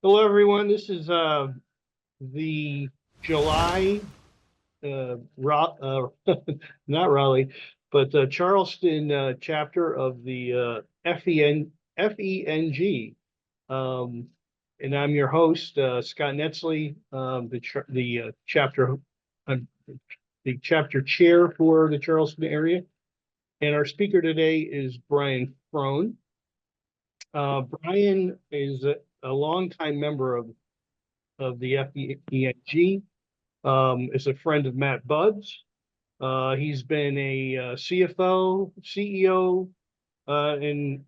Hello, everyone. This is the July, not Raleigh, but Charleston chapter of the FENG. Um, and I'm your host, Scott Netzley, uh, the chapter chair for the Charleston area. And our speaker today is Brian Frohn. Brian is a longtime member of the FENG. Is a friend of Matt Budd's. He's been a CFO, CEO, and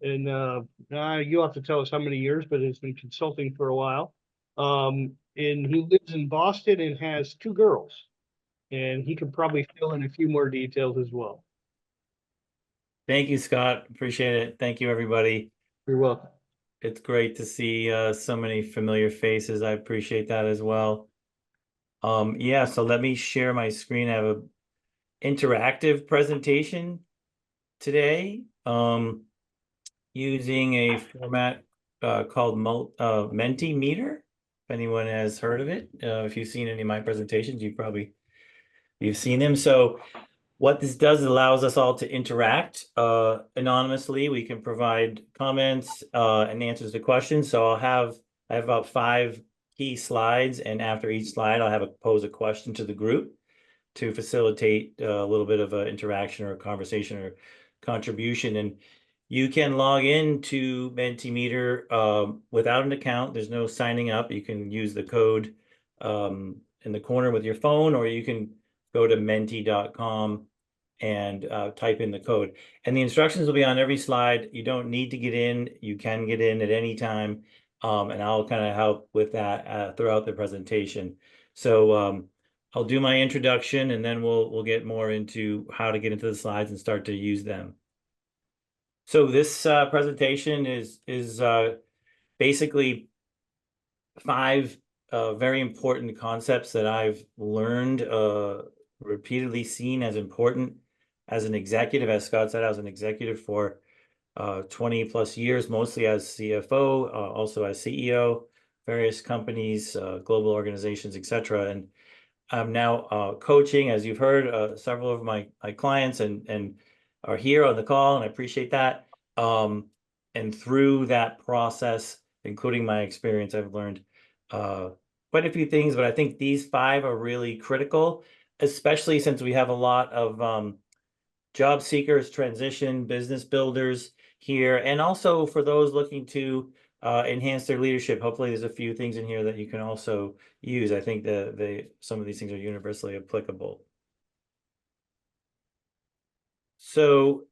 you'll have to tell us how many years, but has been consulting for a while. And he lives in Boston and has two girls, and he can probably fill in a few more details as well. Thank you, Scott. Appreciate it. Thank you, everybody. You're welcome. It's great to see so many familiar faces. I appreciate that as well. Yeah, so let me share my screen. I have an interactive presentation today using a format called Mentimeter. If anyone has heard of it, if you've seen any of my presentations, you've seen them. So what this does is allows us all to interact anonymously. We can provide comments and answers to questions. So I have about 5 key slides, and after each slide, pose a question to the group to facilitate a little bit of an interaction or a conversation or contribution. And you can log in to Mentimeter without an account. There's no signing up. You can use the code in the corner with your phone, or you can go to menti.com and type in the code. And the instructions will be on every slide. You don't need to get in. You can get in at any time. And I'll kind of help with that throughout the presentation. So I'll do my introduction, and then we'll get more into how to get into the slides and start to use them. So this presentation is basically 5 very important concepts that I've learned repeatedly seen as important as an executive. As Scott said, I was an executive for 20 plus years, mostly as CFO, also as CEO, various companies, global organizations, etc. And I'm now coaching, as you've heard, several of my clients and are here on the call, and I appreciate that. And through that process, including my experience, I've learned quite a few things, but I think these 5 are really critical, especially since we have a lot of job seekers, transition, business builders here, and also for those looking to enhance their leadership. Hopefully there's a few things in here that you can also use. I think some of these things are universally applicable. So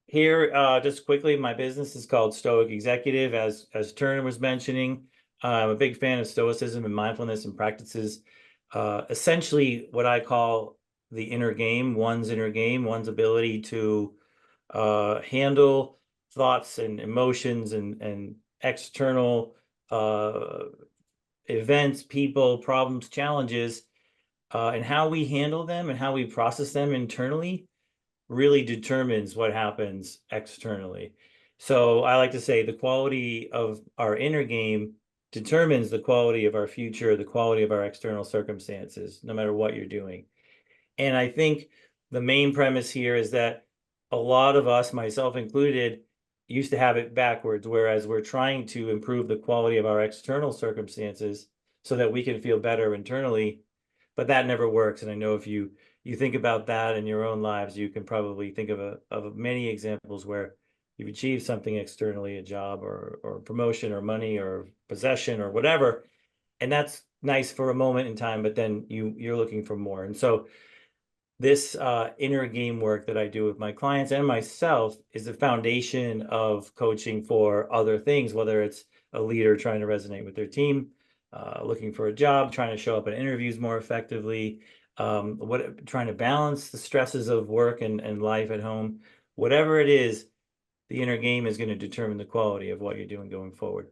here, just quickly, my business is called Stoic Executive, as Turner was mentioning. I'm a big fan of Stoicism and mindfulness and practices. Essentially, what I call the inner game, one's ability to handle thoughts and emotions and external events, people, problems, challenges, and how we handle them and how we process them internally really determines what happens externally. So I like to say the quality of our inner game determines the quality of our future, the quality of our external circumstances, no matter what you're doing. And I think the main premise here is that a lot of us, myself included, used to have it backwards, whereas we're trying to improve the quality of our external circumstances so that we can feel better internally, but that never works. And I know if you think about that in your own lives, you can probably think of many examples where you've achieved something externally, a job or promotion or money or possession or whatever, and that's nice for a moment in time, but then you're looking for more. And so this inner game work that I do with my clients and myself is the foundation of coaching for other things, whether it's a leader trying to resonate with their team, looking for a job, trying to show up at interviews more effectively, trying to balance the stresses of work and life at home. Whatever it is, the inner game is going to determine the quality of what you're doing going forward.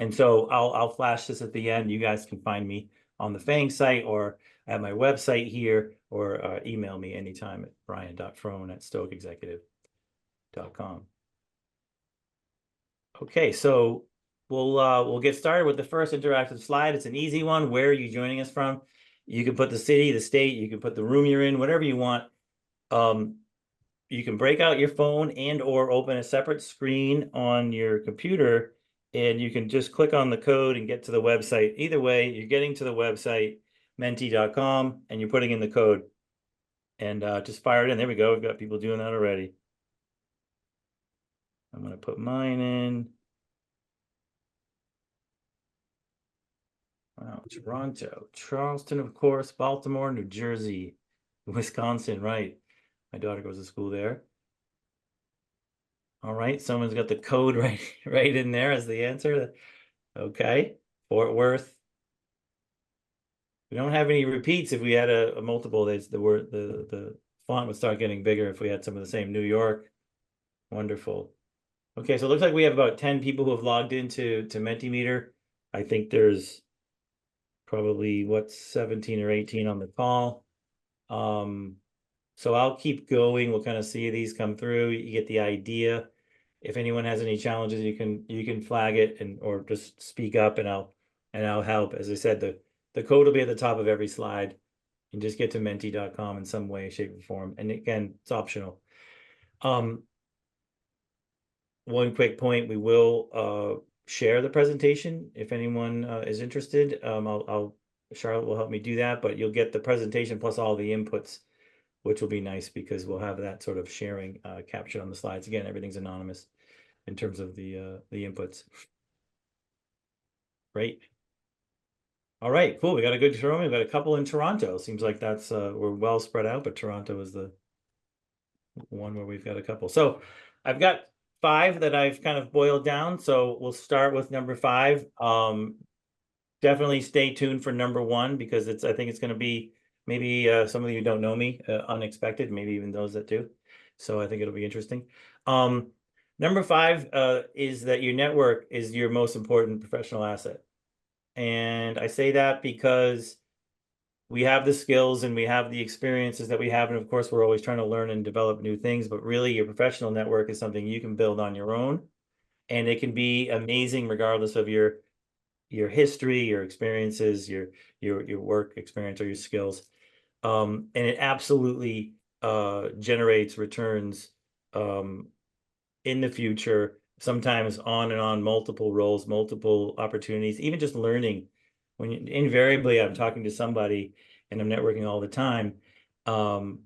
And so I'll flash this at the end. You guys can find me on the FANG site or at my website here, or email me anytime at brian.frohn@stoicexecutive.com. Okay, so we'll get started with the first interactive slide. It's an easy one. Where are you joining us from? You can put the city, the state, you can put the room you're in, whatever you want. You can break out your phone and or open a separate screen on your computer, and you can just click on the code and get to the website. Either way, you're getting to the website, menti.com, and you're putting in the code. And just fire it in. There we go. We've got people doing that already. I'm going to put mine in. Wow, Toronto, Charleston, of course, Baltimore, New Jersey, Wisconsin, right. My daughter goes to school there. All right, someone's got the code right in there as the answer. Okay, Fort Worth. We don't have any repeats. If we had a multiple, the font would start getting bigger if we had some of the same. New York. Wonderful. Okay, so it looks like we have about 10 people who have logged into Mentimeter. I think there's probably 17 or 18 on the call. So I'll keep going. We'll kind of see these come through. You get the idea. If anyone has any challenges, you can flag it or just speak up, and I'll help. As I said, the code will be at the top of every slide. You can just get to menti.com in some way, shape, or form. And again, it's optional. One quick point, we will share the presentation if anyone is interested. Charlotte will help me do that, but you'll get the presentation plus all the inputs, which will be nice because we'll have that sort of sharing captured on the slides. Again, everything's anonymous in terms of the inputs. Great. All right, cool. We got a good showing. We've got a couple in Toronto. Seems like that's we're well spread out, but Toronto is the one where we've got a couple. So I've got 5 that I've kind of boiled down. So we'll start with number 5. Definitely stay tuned for number 1 because I think it's going to be maybe some of you don't know me, unexpected, maybe even those that do. So I think it'll be interesting. Number 5 is that your network is your most important professional asset. And I say that because we have the skills and we have the experiences that we have. And of course, we're always trying to learn and develop new things, but really your professional network is something you can build on your own. And it can be amazing regardless of your history, your experiences, your work experience or your skills. And it absolutely generates returns in the future, sometimes on and on, multiple roles, multiple opportunities, even just learning. When invariably I'm talking to somebody and I'm networking all the time, and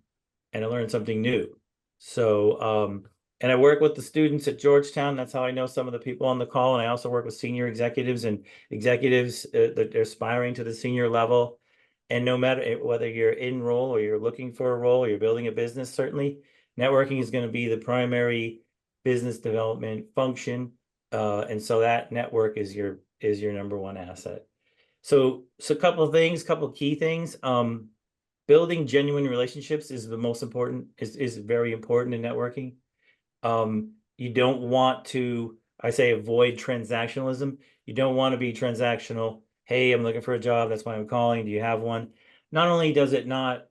I learn something new. So, and I work with the students at Georgetown. That's how I know some of the people on the call. And I also work with senior executives and executives that are aspiring to the senior level. And no matter whether you're in role or you're looking for a role or you're building a business, certainly networking is going to be the primary business development function. And so that network is your number 1 asset. So a couple of things, couple of key things. Building genuine relationships is the most important, is very important in networking. You don't want to, I say, avoid transactionalism. You don't want to be transactional. Hey, I'm looking for a job. That's why I'm calling. Do you have one? Not only does it not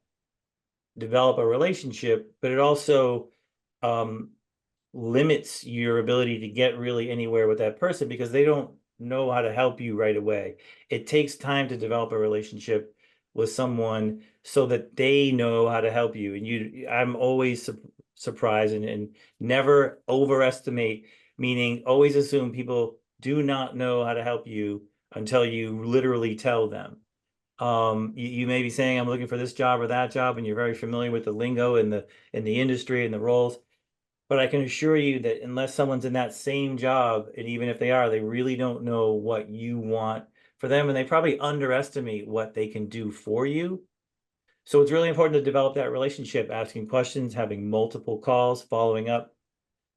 develop a relationship, but it also limits your ability to get really anywhere with that person because they don't know how to help you right away. It takes time to develop a relationship with someone so that they know how to help you. And I'm always surprised and never overestimate, meaning always assume people do not know how to help you until you literally tell them. You may be saying, I'm looking for this job or that job, and you're very familiar with the lingo in the industry and the roles. But I can assure you that unless someone's in that same job, and even if they are, they really don't know what you want for them, and they probably underestimate what they can do for you. So it's really important to develop that relationship, asking questions, having multiple calls, following up.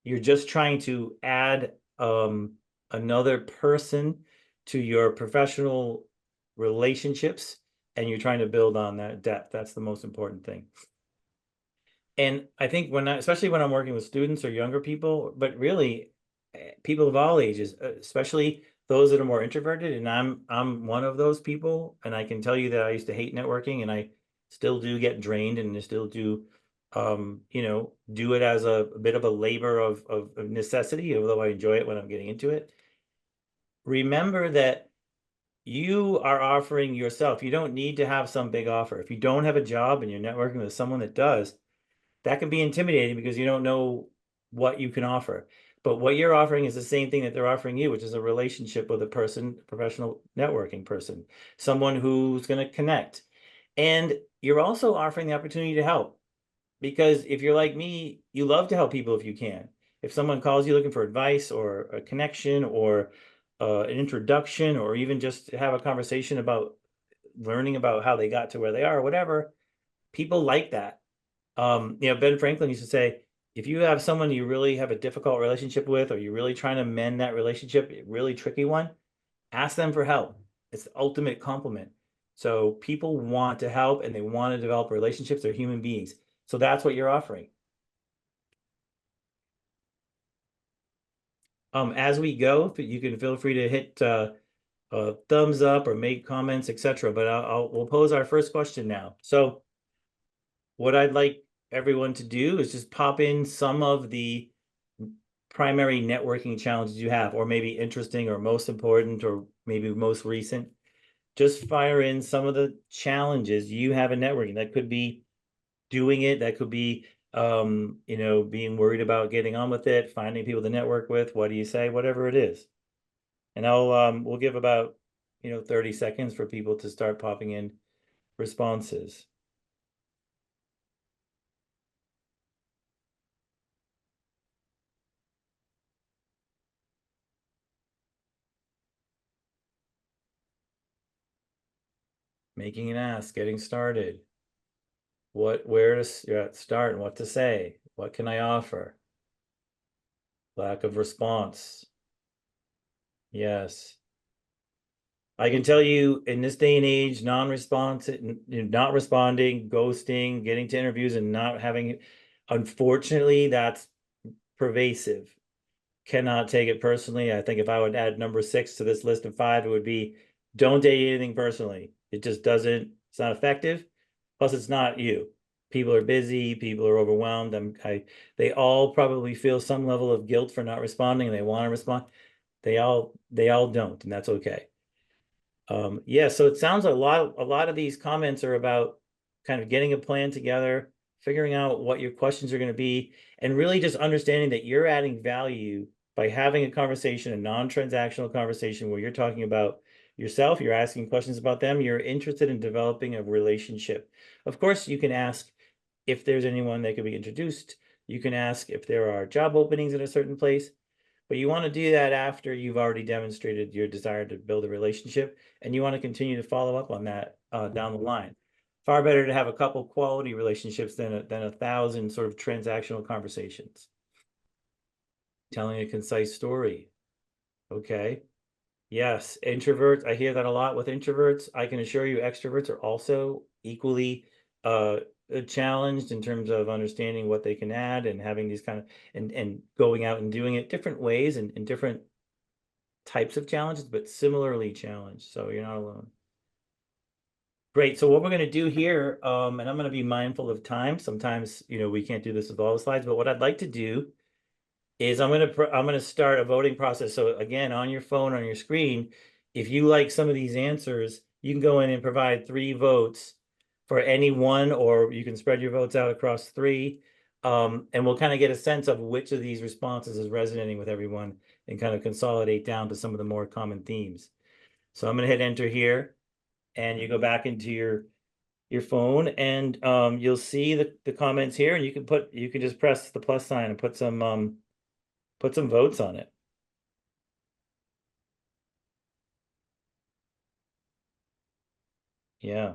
You're just trying to add another person to your professional relationships, and you're trying to build on that depth. That's the most important thing. And I think especially when I'm working with students or younger people, but really people of all ages, especially those that are more introverted, and I'm one of those people, and I can tell you that I used to hate networking, and I still do get drained, and I still do, do it as a bit of a labor of necessity, although I enjoy it when I'm getting into it. remember that you are offering yourself. You don't need to have some big offer. If you don't have a job and you're networking with someone that does, that can be intimidating because you don't know what you can offer. But what you're offering is the same thing that they're offering you, which is a relationship with a person, professional networking person, someone who's going to connect. And you're also offering the opportunity to help. Because if you're like me, you love to help people if you can. If someone calls you looking for advice or a connection or an introduction, or even just to have a conversation about learning about how they got to where they are or whatever, people like that. Ben Franklin used to say, if you have someone you really have a difficult relationship with, or you're really trying to mend that relationship, a really tricky one, ask them for help. It's the ultimate compliment. So people want to help and they want to develop relationships. They're human beings. So that's what you're offering. As we go, you can feel free to hit thumbs up or make comments, etc. But we'll pose our first question now. So what I'd like everyone to do is just pop in some of the primary networking challenges you have, or maybe interesting or most important, or maybe most recent. Just fire in some of the challenges you have in networking. That could be doing it. That could be, being worried about getting on with it, finding people to network with. What do you say? Whatever it is. And we'll give about, 30 seconds for people to start popping in responses. Making an ask, getting started. Where to start and what to say. What can I offer? Lack of response. Yes. I can tell you in this day and age, non-response, not responding, ghosting, getting to interviews and not having, unfortunately, that's pervasive. Cannot take it personally. I think if I would add number 6 to this list of 5, it would be don't take anything personally. It just doesn't, it's not effective. Plus, it's not you. People are busy, people are overwhelmed. They all probably feel some level of guilt for not responding and they want to respond. They all don't, and that's okay. Yeah, so it sounds like a lot of these comments are about kind of getting a plan together, figuring out what your questions are going to be, and really just understanding that you're adding value by having a conversation, a non-transactional conversation where you're talking about yourself, you're asking questions about them, you're interested in developing a relationship. Of course, you can ask if there's anyone that could be introduced. You can ask if there are job openings in a certain place. But you want to do that after you've already demonstrated your desire to build a relationship, and you want to continue to follow up on that down the line. Far better to have a couple quality relationships than a thousand sort of transactional conversations. Telling a concise story. Okay. Yes, introverts. I hear that a lot with introverts. I can assure you extroverts are also equally challenged in terms of understanding what they can add and having these kind of and going out and doing it different ways and in different types of challenges, but similarly challenged. So you're not alone. Great. So what we're going to do here, and I'm going to be mindful of time. Sometimes, we can't do this with all the slides, but what I'd like to do is I'm going to start a voting process. So again, on your phone, on your screen, if you like some of these answers, you can go in and provide 3 votes for any one, or you can spread your votes out across 3. And we'll kind of get a sense of which of these responses is resonating with everyone and kind of consolidate down to some of the more common themes. So I'm going to hit enter here, and you go back into your phone, and you'll see the comments here, and you can just press the plus sign and put some votes on it. Yeah.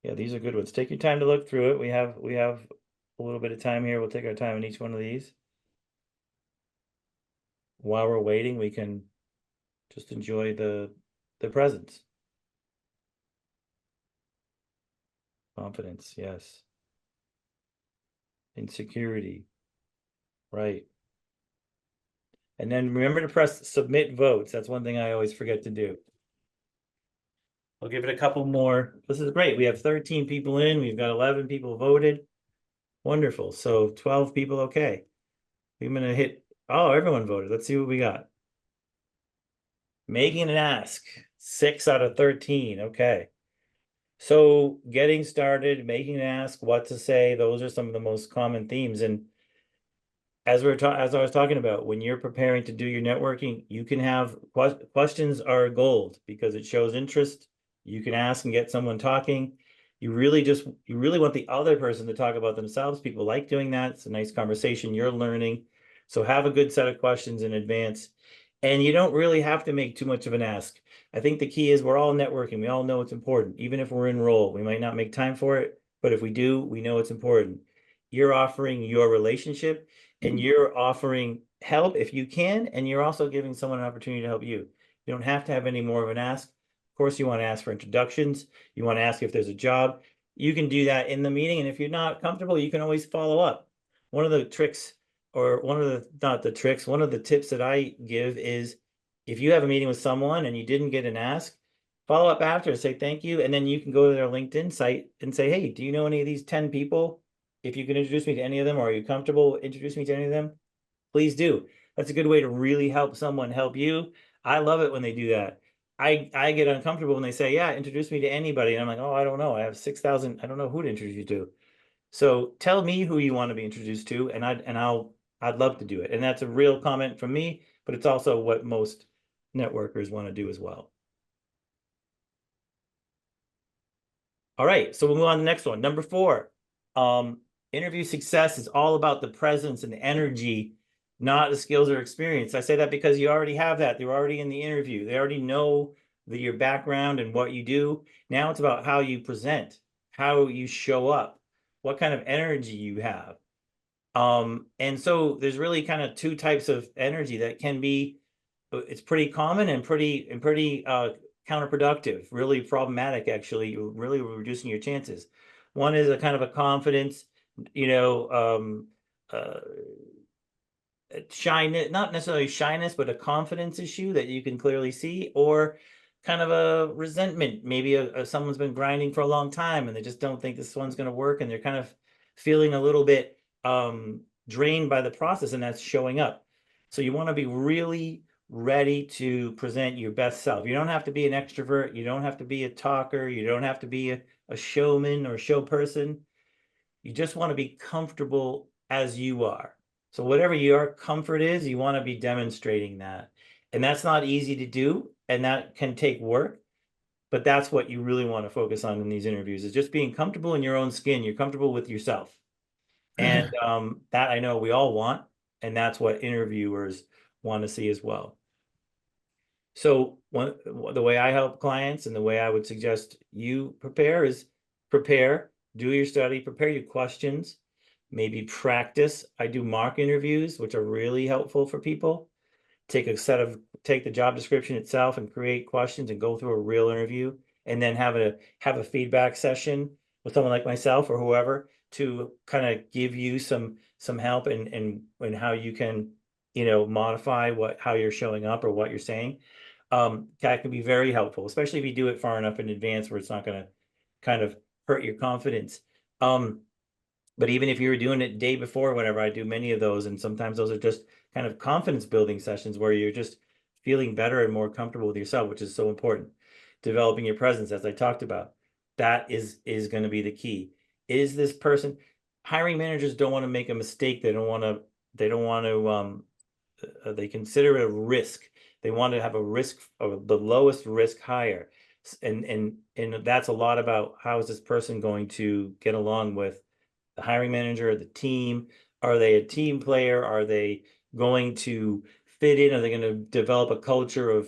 Yeah, these are good ones. Take your time to look through it. We have a little bit of time here. We'll take our time in each one of these. While we're waiting, we can just enjoy the presence. Confidence, yes. Insecurity. Right. And then remember to press submit votes. That's one thing I always forget to do. I'll give it a couple more. This is great. We have 13 people in. We've got 11 people voted. Wonderful. So 12 people, okay. I'm going to hit, oh, everyone voted. Let's see what we got. Making an ask, 6 out of 13. Okay. So getting started, making an ask, what to say, those are some of the most common themes. And as as I was talking about, when you're preparing to do your networking, you can have questions are gold because it shows interest. You can ask and get someone talking. You really want the other person to talk about themselves. People like doing that. It's a nice conversation. You're learning. So have a good set of questions in advance. And you don't really have to make too much of an ask. I think the key is we're all networking. We all know it's important. Even if we're in role, we might not make time for it, but if we do, we know it's important. You're offering your relationship and you're offering help if you can, and you're also giving someone an opportunity to help you. You don't have to have any more of an ask. Of course, you want to ask for introductions. You want to ask if there's a job. You can do that in the meeting, and if you're not comfortable, you can always follow up. One of the tricks, or one of the, not the tricks, one of the tips that I give is if you have a meeting with someone and you didn't get an ask, follow up after, say thank you, and then you can go to their LinkedIn site and say, hey, do you know any of these 10 people? If you can introduce me to any of them, or are you comfortable introducing me to any of them? Please do. That's a good way to really help someone help you. I love it when they do that. I get uncomfortable when they say, yeah, introduce me to anybody. And I'm like, oh, I don't know. I have 6,000. I don't know who to introduce you to. So tell me who you want to be introduced to, and I'd love to do it. And that's a real comment from me, but it's also what most networkers want to do as well. All right, so we'll move on to the next one. Number 4, interview success is all about the presence and the energy, not the skills or experience. I say that because you already have that. They're already in the interview. They already know your background and what you do. Now it's about how you present, how you show up, what kind of energy you have. And so there's really kind of 2 types of energy that can be, it's pretty common and pretty counterproductive, really problematic, actually. You're really reducing your chances. One is a kind of a confidence, you know, shyness, not necessarily shyness, but a confidence issue that you can clearly see, or kind of a resentment. Maybe someone's been grinding for a long time and they just don't think this one's going to work, and they're kind of feeling a little bit drained by the process, and that's showing up. So you want to be really ready to present your best self. You don't have to be an extrovert. You don't have to be a talker. You don't have to be a showman or show person. You just want to be comfortable as you are. So whatever your comfort is, you want to be demonstrating that. And that's not easy to do, and that can take work, but that's what you really want to focus on in these interviews, is just being comfortable in your own skin. You're comfortable with yourself. And that I know we all want, and that's what interviewers want to see as well. So the way I help clients and the way I would suggest you prepare is prepare, do your study, prepare your questions, maybe practice. I do mock interviews, which are really helpful for people. Take the job description itself and create questions and go through a real interview, and then have a feedback session with someone like myself or whoever to kind of give you some help and how you can, modify how you're showing up or what you're saying. That can be very helpful, especially if you do it far enough in advance where it's not going to kind of hurt your confidence. But even if you were doing it day before, whenever, I do many of those, and sometimes those are just kind of confidence building sessions where you're just feeling better and more comfortable with yourself, which is so important. Developing your presence, as I talked about, that is going to be the key. Is this person, hiring managers don't want to make a mistake. They don't want to, they consider it a risk. They want to have a risk of the lowest risk hire. And that's a lot about how is this person going to get along with the hiring manager, the team. Are they a team player? Are they going to fit in? Are they going to develop a culture of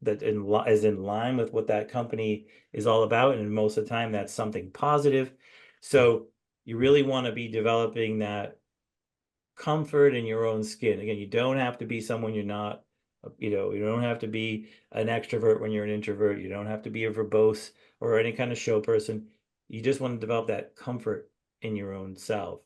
that is in line with what that company is all about? And most of the time, that's something positive. So you really want to be developing that comfort in your own skin. Again, you don't have to be someone you're not. You don't have to be an extrovert when you're an introvert. You don't have to be a verbose or any kind of show person. You just want to develop that comfort in your own self.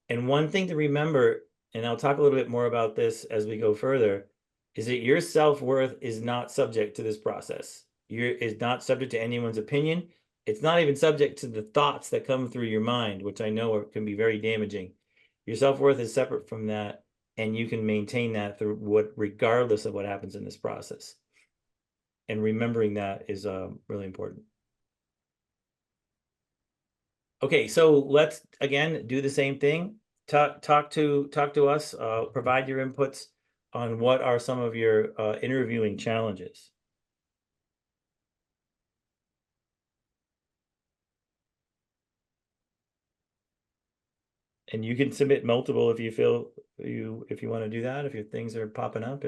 And one thing to remember, and I'll talk a little bit more about this as we go further, is that your self-worth is not subject to this process. Is not subject to anyone's opinion. It's not even subject to the thoughts that come through your mind, which I know can be very damaging. Your self-worth is separate from that, and you can maintain that through regardless of what happens in this process. and remembering that is really important. Okay, so let's again do the same thing. Talk to us, provide your inputs on what are some of your interviewing challenges. And you can submit multiple if you feel if you want to do that, if your things are popping up.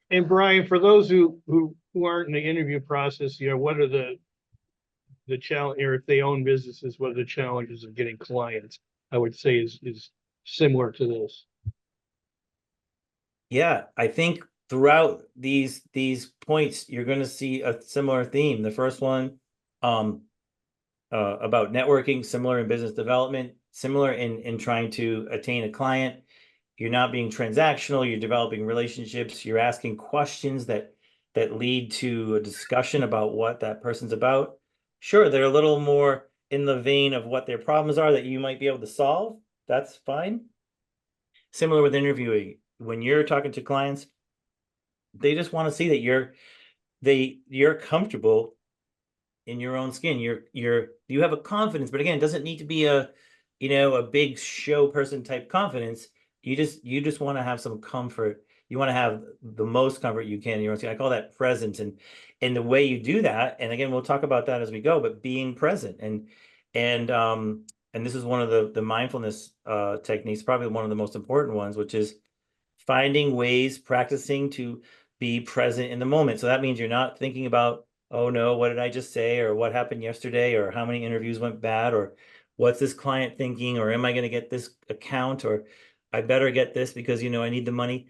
And Brian, for those who aren't in the interview process, what are the challenge, or if they own businesses, what are the challenges of getting clients? I would say is similar to this. Yeah, I think throughout these points, you're going to see a similar theme. The first one, um, about networking, similar in business development, similar in trying to attain a client. You're not being transactional, you're developing relationships, you're asking questions that lead to a discussion about what that person's about. Sure, they're a little more in the vein of what their problems are that you might be able to solve. That's fine. Similar with interviewing. When you're talking to clients, they just want to see that you're comfortable in your own skin. You have a confidence, but again, it doesn't need to be a big show person type confidence. You just want to have some comfort. You want to have the most comfort you can in your own skin. I call that presence, and the way you do that, and again, we'll talk about that as we go, but being present and this is one of the mindfulness techniques, probably one of the most important ones, which is finding ways, practicing to be present in the moment. So that means you're not thinking about, oh no, what did I just say? Or what happened yesterday? Or how many interviews went bad? Or what's this client thinking? Or am I going to get this account? Or I better get this because, I need the money.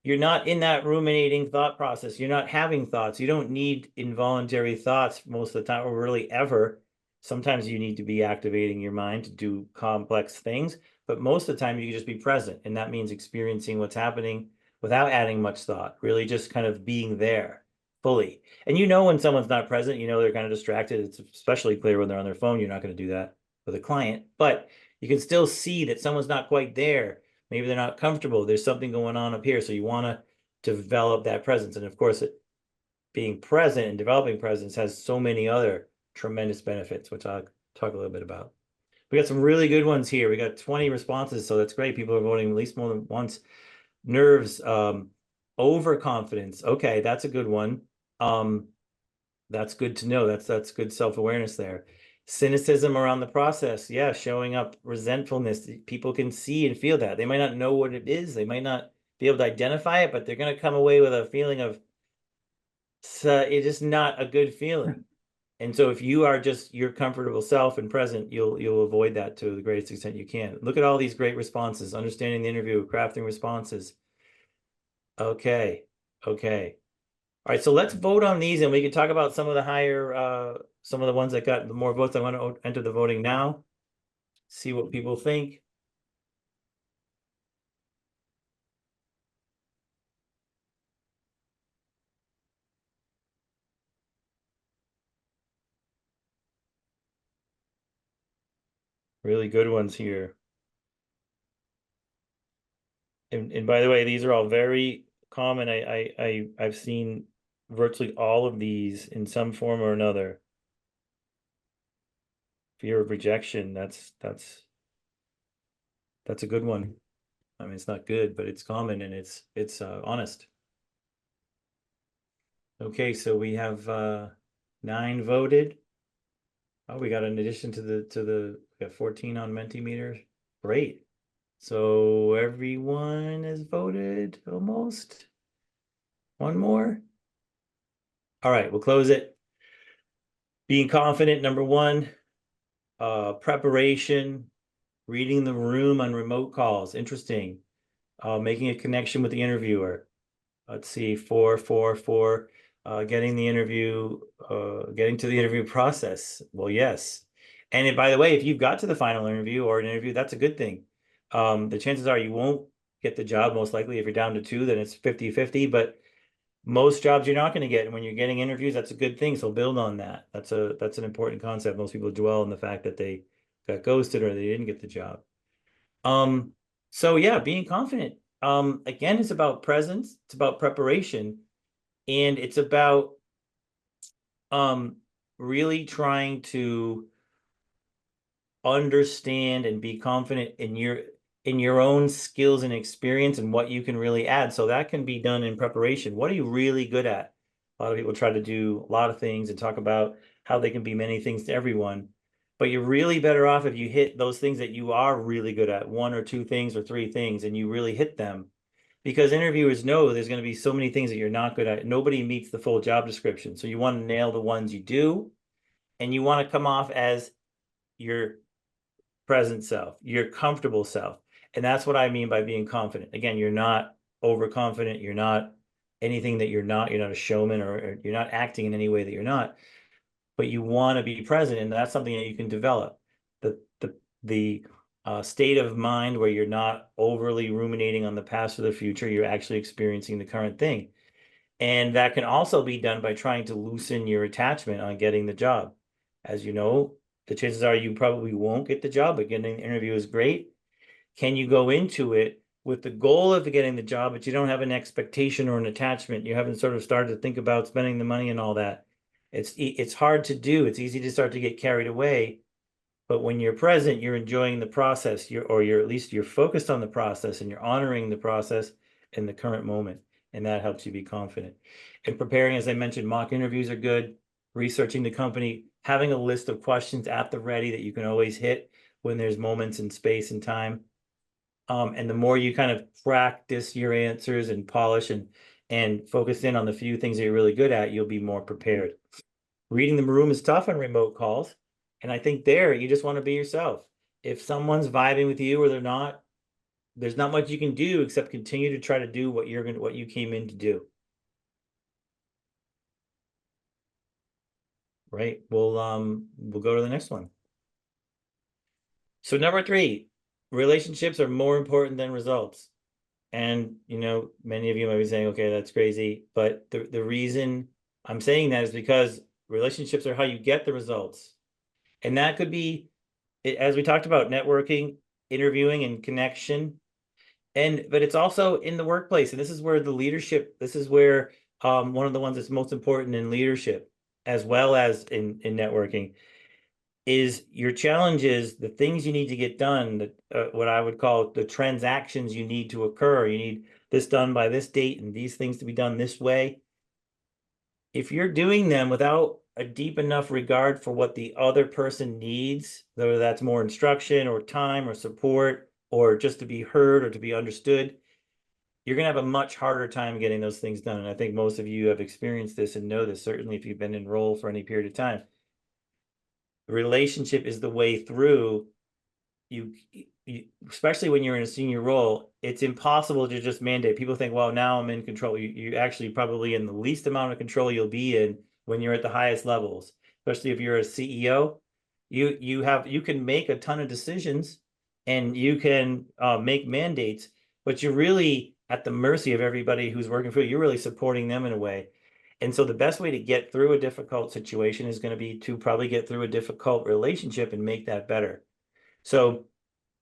You're not in that ruminating thought process. You're not having thoughts. You don't need involuntary thoughts most of the time, or really ever. Sometimes you need to be activating your mind to do complex things, but most of the time you can just be present. And that means experiencing what's happening without adding much thought, really just kind of being there fully. And when someone's not present, they're kind of distracted. It's especially clear when they're on their phone. You're not going to do that with a client, but you can still see that someone's not quite there. Maybe they're not comfortable. There's something going on up here. So you want to develop that presence. And of course, being present and developing presence has so many other tremendous benefits, which I'll talk a little bit about. We got some really good ones here. We got 20 responses, so that's great. People are voting at least more than once. Nerves, overconfidence. Okay, that's a good one. That's good to know. That's good self-awareness there. Cynicism around the process. Yeah, showing up resentfulness. People can see and feel that. They might not know what it is. They might not be able to identify it, but they're going to come away with a feeling of it's just not a good feeling. And so if you are just your comfortable self and present, you'll avoid that to the greatest extent you can. Look at all these great responses, understanding the interview, crafting responses. Okay. Okay. All right, so let's vote on these and we can talk about some of the some of the ones that got the more votes. I want to enter the voting now, see what people think. Really good ones here. And by the way, these are all very common. I've seen virtually all of these in some form or another. Fear of rejection, that's a good one. I mean, it's not good, but it's common and it's honest. Okay, so we have 9 voted. Oh, we got an addition to we got 14 on Mentimeter. Great. So everyone has voted almost. One more. All right, we'll close it. Being confident, number 1. Preparation, reading the room on remote calls. Interesting. Making a connection with the interviewer. Let's see, 4. Getting to the interview process. Well, yes. And by the way, if you've got to the final interview or an interview, that's a good thing. The chances are you won't get the job most likely. If you're down to 2, then it's 50-50, but most jobs you're not going to get. And when you're getting interviews, that's a good thing. So build on that. That's an important concept. Most people dwell on the fact that they got ghosted or they didn't get the job. So yeah, being confident. Again, it's about presence, it's about preparation, and it's about really trying to understand and be confident in your own skills and experience and what you can really add. So that can be done in preparation. What are you really good at? A lot of people try to do a lot of things and talk about how they can be many things to everyone, but you're really better off if you hit those things that you are really good at, one or two things or three things, and you really hit them. Because interviewers know there's going to be so many things that you're not good at. Nobody meets the full job description. So you want to nail the ones you do, and you want to come off as your present self, your comfortable self. And that's what I mean by being confident. Again, you're not overconfident. You're not anything that you're not. You're not a showman, or you're not acting in any way that you're not. But you want to be present, and that's something that you can develop. The state of mind where you're not overly ruminating on the past or the future. You're actually experiencing the current thing. And that can also be done by trying to loosen your attachment on getting the job. As you know, the chances are you probably won't get the job, but getting the interview is great. Can you go into it with the goal of getting the job, but you don't have an expectation or an attachment? You haven't sort of started to think about spending the money and all that. It's hard to do. It's easy to start to get carried away. But when you're present, you're enjoying the process, you're at least you're focused on the process, and you're honoring the process in the current moment. And that helps you be confident. And preparing, as I mentioned, mock interviews are good. Researching the company, having a list of questions at the ready that you can always hit when there's moments in space and time. And the more you kind of practice your answers and polish and focus in on the few things that you're really good at, you'll be more prepared. Reading the room is tough on remote calls. And I think there you just want to be yourself. If someone's vibing with you or they're not, there's not much you can do except continue to try to do what you came in to do. Right. We'll go to the next one. So number 3, relationships are more important than results. And many of you might be saying, okay, that's crazy. But the reason I'm saying that is because relationships are how you get the results. And that could be, as we talked about, networking, interviewing, and connection. But it's also in the workplace. And this is where this is where one of the ones that's most important in leadership, as well as in networking, is your challenges, the things you need to get done, what I would call the transactions you need to occur. You need this done by this date and these things to be done this way. If you're doing them without a deep enough regard for what the other person needs, whether that's more instruction or time or support or just to be heard or to be understood, you're going to have a much harder time getting those things done. And I think most of you have experienced this and know this, certainly if you've been in role for any period of time. The relationship is the way through. You, especially when you're in a senior role, it's impossible to just mandate. People think, well, now I'm in control. You actually probably in the least amount of control you'll be in when you're at the highest levels, especially if you're a CEO. You can make a ton of decisions and you can make mandates, but you're really at the mercy of everybody who's working for you. You're really supporting them in a way. And so the best way to get through a difficult situation is going to be to probably get through a difficult relationship and make that better. So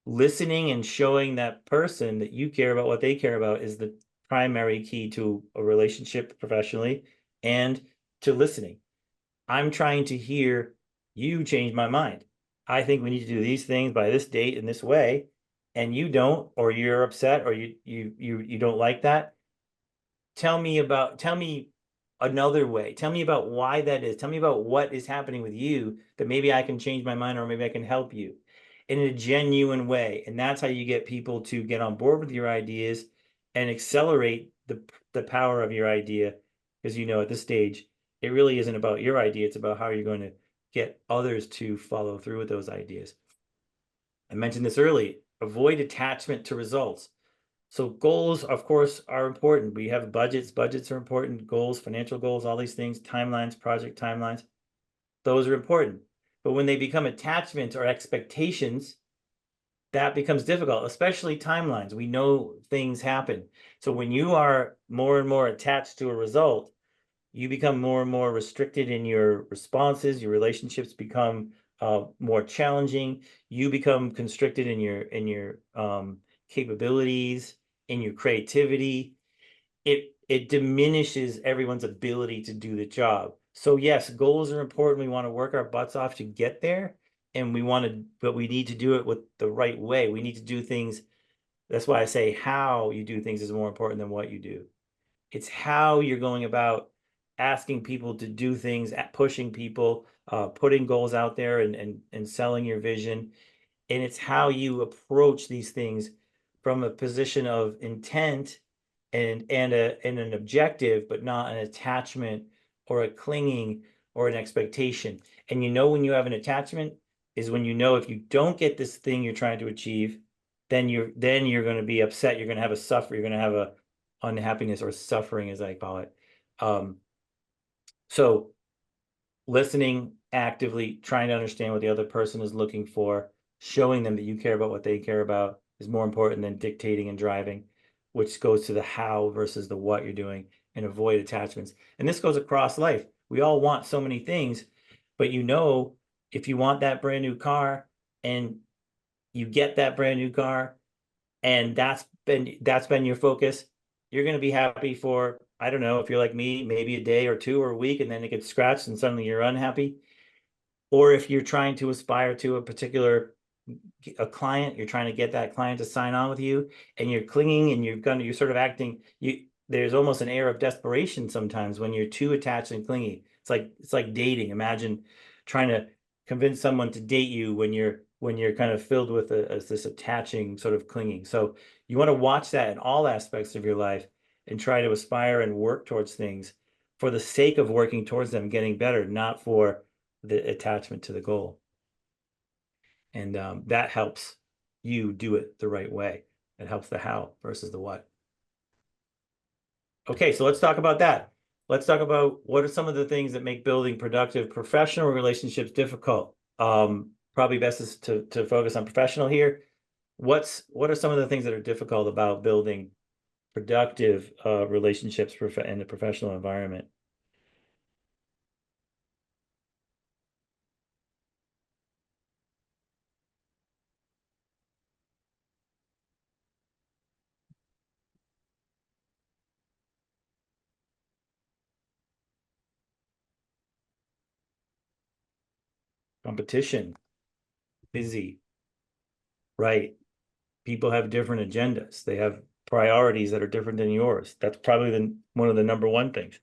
listening and showing that person that you care about what they care about is the primary key to a relationship professionally and to listening. I'm trying to hear you change my mind. I think we need to do these things by this date in this way, and you don't, or you're upset, or you don't like that. Tell me another way. Tell me about why that is. Tell me about what is happening with you that maybe I can change my mind, or maybe I can help you in a genuine way. And that's how you get people to get on board with your ideas and accelerate the power of your idea. Because at this stage, it really isn't about your idea. It's about how you're going to get others to follow through with those ideas. I mentioned this early. Avoid attachment to results. So goals, of course, are important. We have budgets. Budgets are important. Goals, financial goals, all these things, timelines, project timelines. Those are important. But when they become attachments or expectations, that becomes difficult, especially timelines. We know things happen. So when you are more and more attached to a result, you become more and more restricted in your responses. Your relationships become more challenging. You become constricted in your capabilities, in your creativity. it diminishes everyone's ability to do the job. So yes, goals are important. We want to work our butts off to get there, and but we need to do it with the right way. We need to do things. That's why I say how you do things is more important than what you do. It's how you're going about asking people to do things, pushing people, putting goals out there, and selling your vision. And it's how you approach these things from a position of intent and an objective, but not an attachment or a clinging or an expectation. And you know when you have an attachment is when you know if you don't get this thing you're trying to achieve, then you're going to be upset. You're going to have you're going to have a unhappiness or suffering, as I call it. So listening actively, trying to understand what the other person is looking for, showing them that you care about what they care about is more important than dictating and driving, which goes to the how versus the what you're doing, and avoid attachments. And this goes across life. We all want so many things, but if you want that brand new car and you get that brand new car and that's been your focus, you're going to be happy for, I don't know, if you're like me, maybe a day or two or a week, and then it gets scratched and suddenly you're unhappy. Or if you're trying to aspire to a client, you're trying to get that client to sign on with you, and you're clinging and you're sort of acting, there's almost an air of desperation sometimes when you're too attached and clingy. It's like dating. Imagine trying to convince someone to date you when you're kind of filled with this attaching sort of clinging. So you want to watch that in all aspects of your life and try to aspire and work towards things for the sake of working towards them getting better, not for the attachment to the goal. And that helps you do it the right way. It helps the how versus the what. Okay, so let's talk about that. Let's talk about what are some of the things that make building productive professional relationships difficult. Probably best is to focus on professional here. What are some of the things that are difficult about building productive relationships in a professional environment? Competition, busy, right? People have different agendas. They have priorities that are different than yours. That's probably one of the number one things.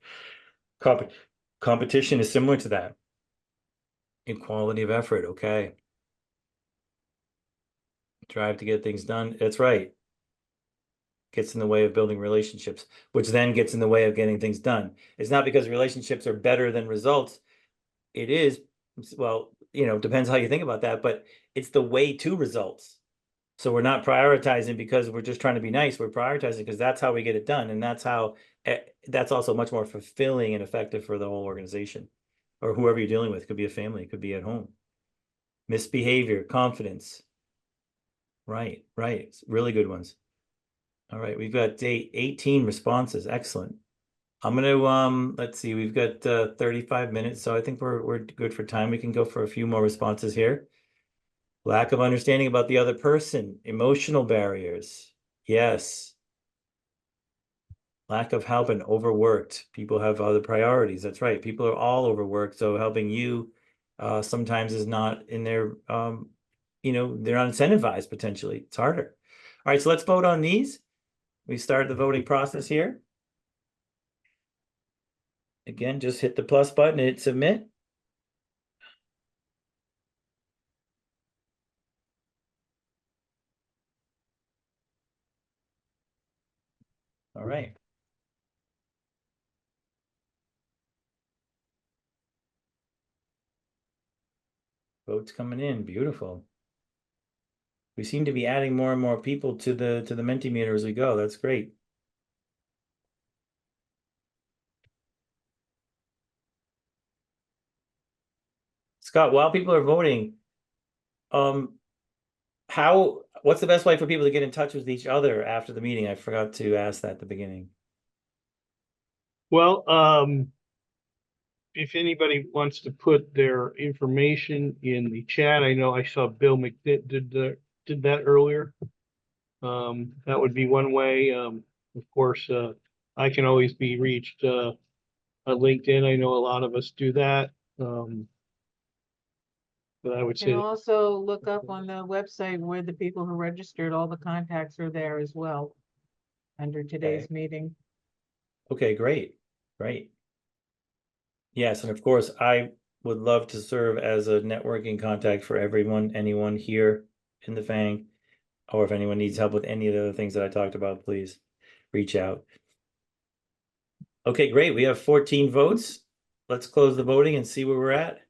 Comp Competition is similar to that. Equality of effort, okay. Drive to get things done. That's right. Gets in the way of building relationships, which then gets in the way of getting things done. It's not because relationships are better than results. It is, well, depends how you think about that, but it's the way to results. So we're not prioritizing because we're just trying to be nice. We're prioritizing because that's how we get it done. And that's also much more fulfilling and effective for the whole organization or whoever you're dealing with. It could be a family, it could be at home. Misbehavior, confidence. Right, right. Really good ones. All right, we've got 18 responses. Excellent. I'm gonna let's see, we've got 35 minutes, so I think we're good for time. We can go for a few more responses here. Lack of understanding about the other person, emotional barriers. Yes. Lack of help and overworked. People have other priorities. That's right. People are all overworked, so helping you sometimes is not in their they're not incentivized potentially. It's harder. All right, so let's vote on these. We start the voting process here. Again, just hit the plus button and hit submit. All right. Votes coming in. Beautiful. We seem to be adding more and more people to the Mentimeter as we go. That's great. Scott, while people are voting, um, what's the best way for people to get in touch with each other after the meeting? I forgot to ask that at the beginning. Well, if anybody wants to put their information in the chat, I know I saw Bill McDitt did that earlier. That would be one way. Of course, I can always be reached on LinkedIn. I know a lot of us do that. But I would Can say that, also look up on the website where the people who registered, all the contacts are there as well under today's meeting. Okay, great, great. Yes, and of course, I would love to serve as a networking contact for anyone here in the Fang. Or if anyone needs help with any of the other things that I talked about, please reach out. Okay, great. We have 14 votes. Let's close the voting and see where we're at.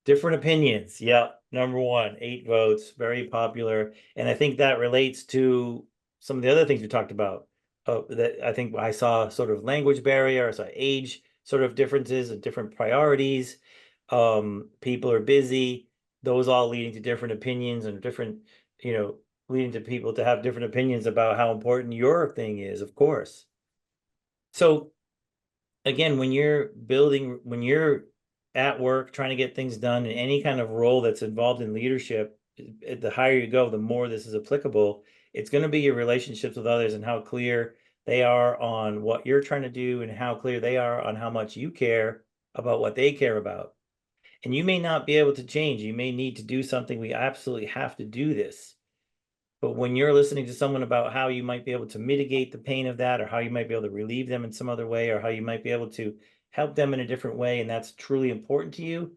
Different opinions. Yeah, number one, 8 votes, very popular. And I think that relates to some of the other things we talked about. That I think I saw sort of language barrier, I saw age sort of differences and different priorities. People are busy, those all leading to different opinions and different, leading to people to have different opinions about how important your thing is, of course. So again, when you're at work trying to get things done in any kind of role that's involved in leadership, the higher you go, the more this is applicable. It's going to be your relationships with others and how clear they are on what you're trying to do and how clear they are on how much you care about what they care about. And you may not be able to change. You may need to do something. We absolutely have to do this. But when you're listening to someone about how you might be able to mitigate the pain of that, or how you might be able to relieve them in some other way, or how you might be able to help them in a different way, and that's truly important to you,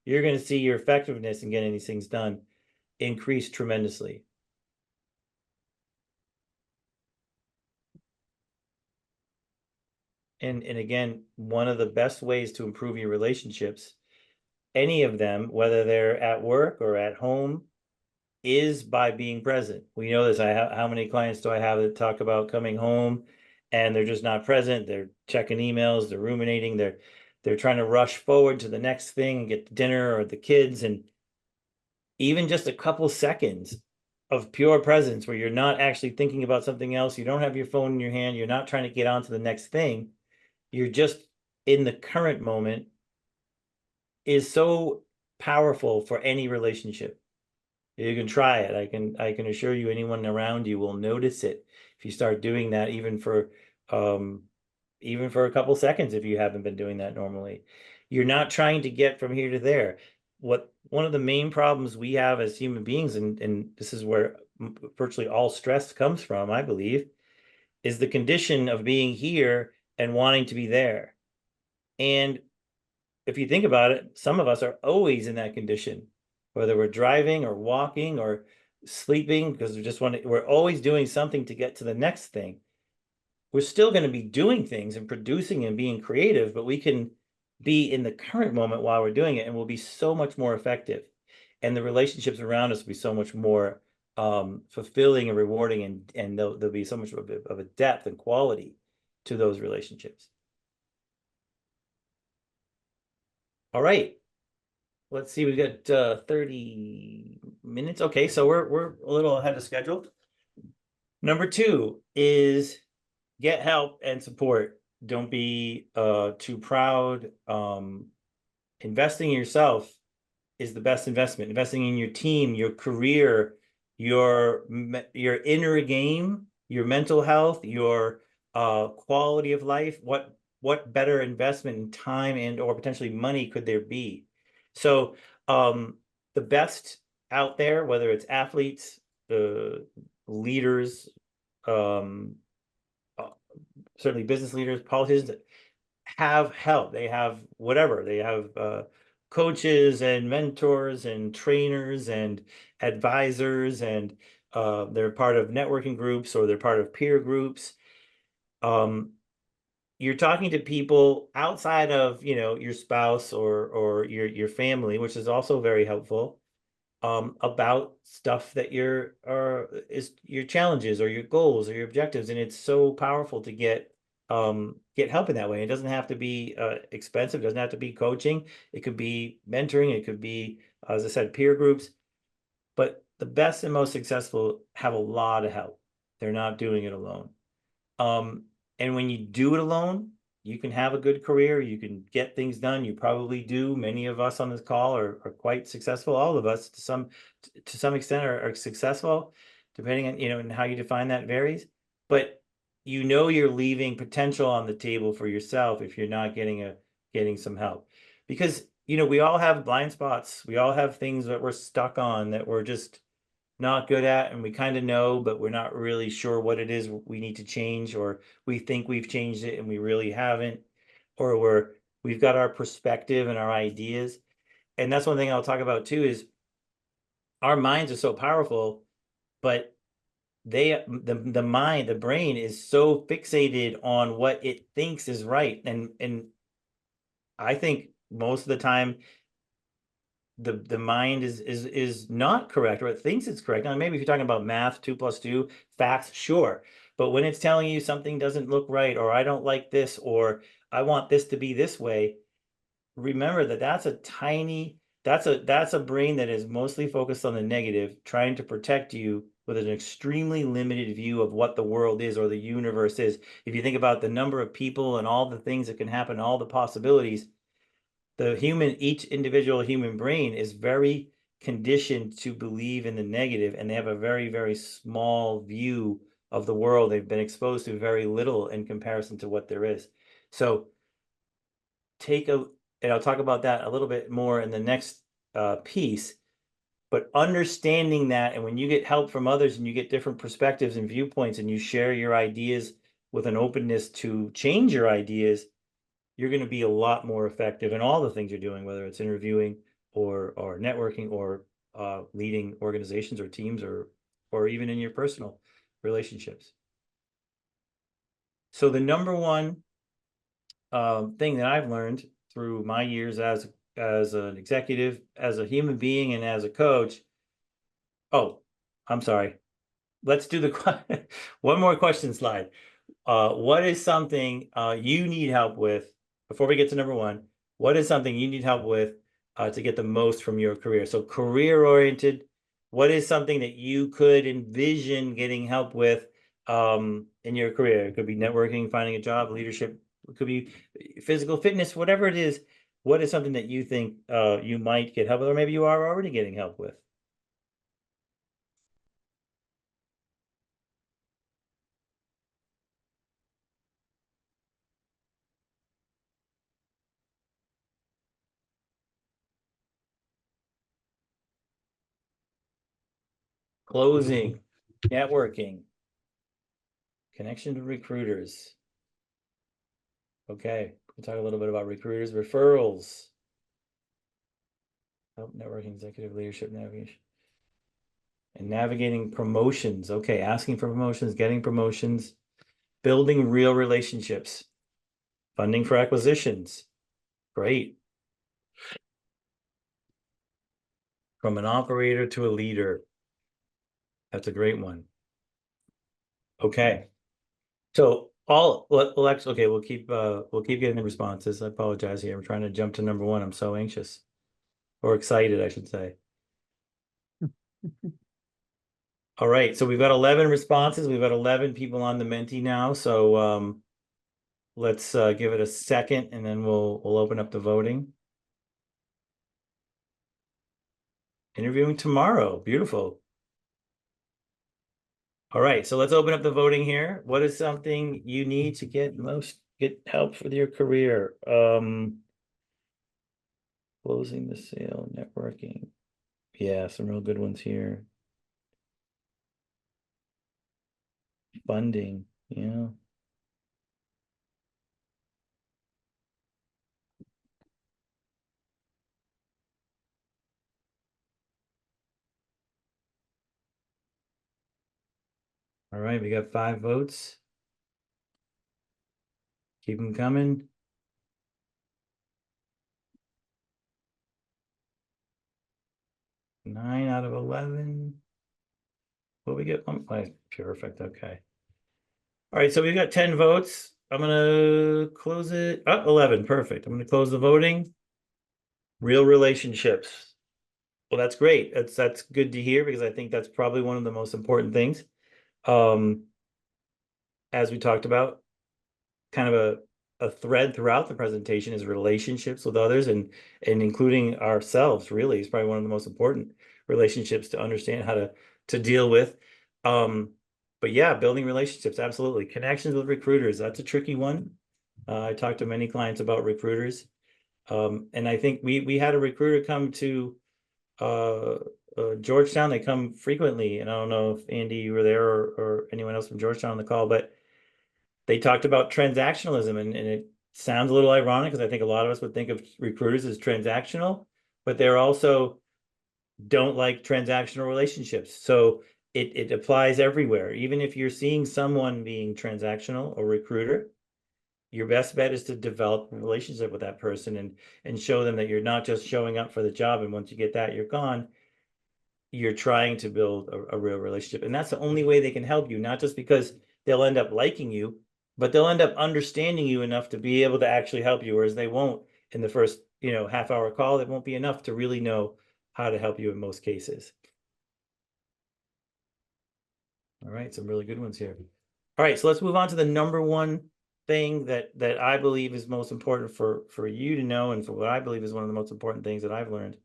you're going to see your effectiveness in getting these things done increase tremendously. And again, one of the best ways to improve your relationships, any of them, whether they're at work or at home, is by being present. We know this. How many clients do I have that talk about coming home and they're just not present? They're checking emails, they're ruminating, they're trying to rush forward to the next thing and get dinner or the kids. And even just a couple seconds of pure presence where you're not actually thinking about something else, you don't have your phone in your hand, you're not trying to get on to the next thing, you're just in the current moment, is so powerful for any relationship. You can try it. I can assure you anyone around you will notice it if you start doing that, even for a couple seconds if you haven't been doing that normally. You're not trying to get from here to there. One of the main problems we have as human beings, and this is where virtually all stress comes from, I believe, is the condition of being here and wanting to be there. And if you think about it, some of us are always in that condition, whether we're driving or walking or sleeping, because we're always doing something to get to the next thing. We're still going to be doing things and producing and being creative, but we can be in the current moment while we're doing it, and we'll be so much more effective. And the relationships around us will be so much more fulfilling and rewarding, and there'll be so much of a depth and quality to those relationships. All right. Let's see, we got 30 minutes. Okay, so we're a little ahead of schedule. Number 2 is get help and support. Don't be too proud. Investing in yourself is the best investment. Investing in your team, your career, your inner game, your mental health, your quality of life. What better investment in time and or potentially money could there be? So the best out there, whether it's athletes, leaders, um, certainly business leaders, politicians, have help. They have whatever. They have coaches and mentors and trainers and advisors, and they're part of networking groups or they're part of peer groups. You're talking to people outside of, your spouse or your family, which is also very helpful, about stuff that is your challenges or your goals or your objectives. And it's so powerful to get help in that way. It doesn't have to be expensive. It doesn't have to be coaching. It could be mentoring. It could be, as I said, peer groups. But the best and most successful have a lot of help. They're not doing it alone. And when you do it alone, you can have a good career, you can get things done. You probably do. Many of us on this call are quite successful. All of us to some extent are successful, depending on, and how you define that varies. But you're leaving potential on the table for yourself if you're not getting some help. Because, we all have blind spots. We all have things that we're stuck on that we're just not good at, and we kind of know, but we're not really sure what it is we need to change, or we think we've changed it and we really haven't, or we've got our perspective and our ideas. And that's one thing I'll talk about too, is our minds are so powerful, but the mind, the brain is so fixated on what it thinks is right. And I think most of the time the mind is not correct, or it thinks it's correct. Now, maybe if you're talking about math, 2 + 2, facts, sure. But when it's telling you something doesn't look right, or I don't like this, or I want this to be this way, remember that that's a brain that is mostly focused on the negative, trying to protect you with an extremely limited view of what the world is or the universe is. If you think about the number of people and all the things that can happen, all the possibilities, each individual human brain is very conditioned to believe in the negative, and they have a very, very small view of the world. They've been exposed to very little in comparison to what there is. So and I'll talk about that a little bit more in the next piece, but understanding that, and when you get help from others and you get different perspectives and viewpoints, and you share your ideas with an openness to change your ideas, you're going to be a lot more effective in all the things you're doing, whether it's interviewing or networking, or leading organizations or teams, or even in your personal relationships. So the number one thing that I've learned through my years as an executive, as a human being, and as a coach. Oh, I'm sorry. Let's do the one more question slide. What is something you need help with before we get to number one? What is something you need help with to get the most from your career? So career oriented, what is something that you could envision getting help with in your career? It could be networking, finding a job, leadership, it could be physical fitness, whatever it is. What is something that you think you might get help with, or maybe you are already getting help with? Closing, networking, connection to recruiters. Okay, we'll talk a little bit about recruiters, referrals, networking, executive leadership, navigation, and navigating promotions. Okay, asking for promotions, getting promotions, building real relationships, funding for acquisitions. Great. From an operator to a leader. That's a great one. Okay. So okay, we'll keep getting the responses. I apologize here. I'm trying to jump to number one. I'm so anxious, or excited, I should say. All right, so we've got 11 responses. We've got 11 people on the Menti now. So let's give it a second, and then we'll open up the voting. Interviewing tomorrow. Beautiful. All right, so let's open up the voting here. What is something you need to get help with your career? Closing the sale, networking. Yeah, some real good ones here. Funding, yeah. All right, we got 5 votes. Keep them coming. 9 out of 11. What we get? Perfect. Okay. All right, so we've got 10 votes. I'm gonna close it. 11. Perfect. I'm gonna close the voting. Real relationships. Well, that's great. That's good to hear, because I think that's probably one of the most important things. As we talked about, kind of a thread throughout the presentation is relationships with others, and including ourselves, really, is probably one of the most important relationships to understand how to deal with. But But yeah, building relationships, absolutely. Connections with recruiters, that's a tricky one. I talked to many clients about recruiters. And I think we had a recruiter come to Georgetown. They come frequently, and I don't know if Andy, you were there, or anyone else from Georgetown on the call, but they talked about transactionalism, and it sounds a little ironic because I think a lot of us would think of recruiters as transactional, but they're also don't like transactional relationships. So it applies everywhere. Even if you're seeing someone being transactional or recruiter, your best bet is to develop a relationship with that person and show them that you're not just showing up for the job, and once you get that, you're gone. You're trying to build a real relationship. And that's the only way they can help you, not just because they'll end up liking you, but they'll end up understanding you enough to be able to actually help you, whereas they won't in the first, half-hour call. It won't be enough to really know how to help you in most cases. All right, some really good ones here. All right, so let's move on to the number one thing that I believe is most important for you to know, and for what I believe is one of the most important things that I've learned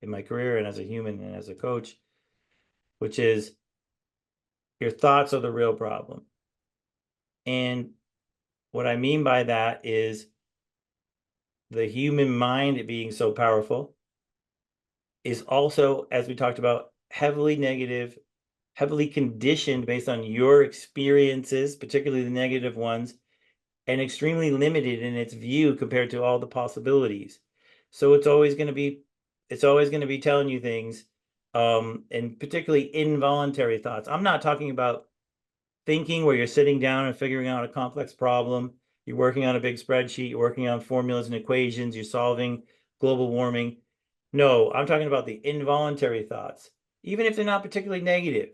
in my career and as a human and as a coach, which is your thoughts are the real problem. And what I mean by that is the human mind being so powerful is also, as we talked about, heavily negative, heavily conditioned based on your experiences, particularly the negative ones, and extremely limited in its view compared to all the possibilities. So it's always going to be telling you things, and particularly involuntary thoughts. I'm not talking about thinking where you're sitting down and figuring out a complex problem. You're working on a big spreadsheet, you're working on formulas and equations, you're solving global warming. No, I'm talking about the involuntary thoughts, even if they're not particularly negative.